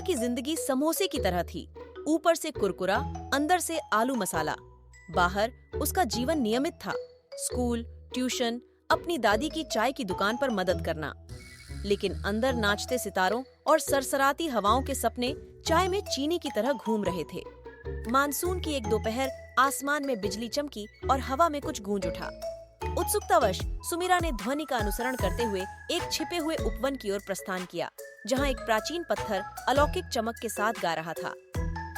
की जिंदगी समोसे की तरह थी, ऊपर से कुरकुरा, अंदर से आलू मसाला। बाहर उसका जीवन नियमित था, स्कूल, ट्यूशन, अपनी दादी की चाय की दुकान पर मदद करना। लेकिन अंदर नाचते सितारों और सरसराती हवाओं के सपने चाय में चीनी की तरह घूम रहे थे। मानसून की एक दोपहर आसमान में बिजली चमकी और हवा में कुछ गूंज उठा। उत्सुकतावश सुमीरा ने ध्वनि का अनुसरण करते हुए एक छिपे हुए उपवन की ओर प्रस्थान किया, जहां एक प्राचीन पत्थर अलौकिक चमक के साथ गा रहा था।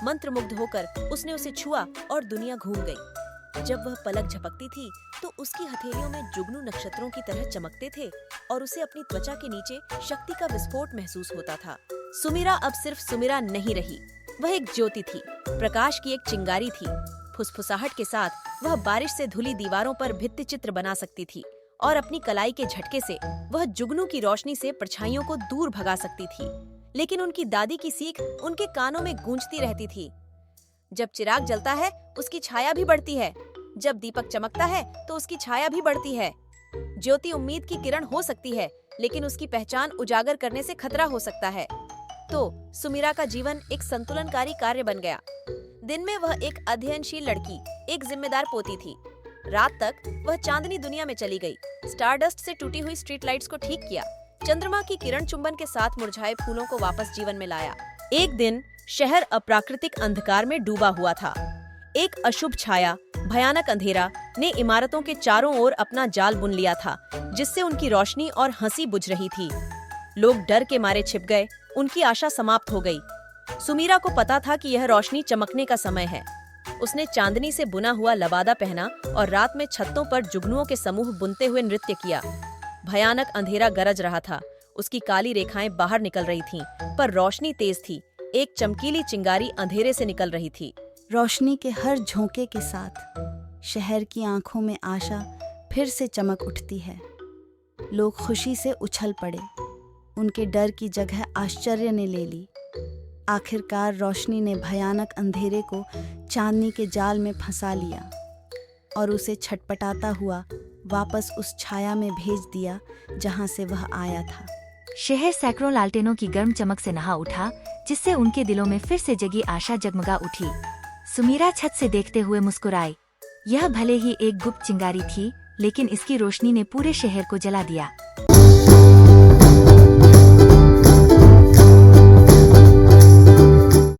मंत्रमुग्ध होकर उसने उसे छुआ और दुनिया घूम गई। जब वह पलक झपकती थी तो उसकी हथेलियों में जुगनू नक्षत्रों की तरह चमकते थे और उसे अपनी त्वचा के नीचे शक्ति का विस्फोट महसूस होता था। सुमीरा अब सिर्फ सुमीरा नहीं रही, वह एक ज्योति थी, प्रकाश की एक चिंगारी थी। फुसफुसाहट के साथ वह बारिश से धुली दीवारों पर भित्ति चित्र बना सकती थी और अपनी कलाई के झटके से वह जुगनू की रोशनी से परछाइयों को दूर भगा सकती थी। लेकिन उनकी दादी की सीख उनके कानों में गूंजती रहती थी, जब चिराग जलता है उसकी छाया भी बढ़ती है, जब दीपक चमकता है तो उसकी छाया भी बढ़ती है। ज्योति उम्मीद की किरण हो सकती है, लेकिन उसकी पहचान उजागर करने से खतरा हो सकता है। तो सुमीरा का जीवन एक संतुलनकारी कार्य बन गया। दिन में वह एक अध्ययनशील लड़की, एक जिम्मेदार पोती थी। रात तक वह चांदनी दुनिया में चली गई, स्टारडस्ट से टूटी हुई स्ट्रीट लाइट्स को ठीक किया, चंद्रमा की किरण चुंबन के साथ मुरझाए फूलों को वापस जीवन में लाया। एक दिन शहर अप्राकृतिक अंधकार में डूबा हुआ था। एक अशुभ छाया, भयानक अंधेरा ने इमारतों के चारों ओर अपना जाल बुन लिया था, जिससे उनकी रोशनी और हंसी बुझ रही थी। लोग डर के मारे छिप गए, उनकी आशा समाप्त हो गई। सुमीरा को पता था कि यह रोशनी चमकने का समय है। उसने चांदनी से बुना हुआ लबादा पहना और रात में छत्तों पर जुगनुओं के समूह बुनते हुए नृत्य किया। भयानक अंधेरा गरज रहा था, उसकी काली रेखाएं बाहर निकल रही थीं, पर रोशनी तेज थी। एक चमकीली चिंगारी अंधेरे से निकल रही थी। रोशनी के हर झोंके के साथ शहर की आंखों में आशा फिर से चमक उठती है। लोग खुशी से उछल पड़े, उनके डर की जगह आश्चर्य ने ले ली। आखिरकार रोशनी ने भयानक अंधेरे को चांदनी के जाल में फंसा लिया और उसे छटपटाता हुआ वापस उस छाया में भेज दिया जहां से वह आया था। शहर सैकड़ों लालटेनों की गर्म चमक से नहा उठा, जिससे उनके दिलों में फिर से जगी आशा जगमगा उठी। सुमीरा छत से देखते हुए मुस्कुराई। यह भले ही एक गुप्त चिंगारी थी, लेकिन इसकी रोशनी ने पूरे शहर को जला दिया।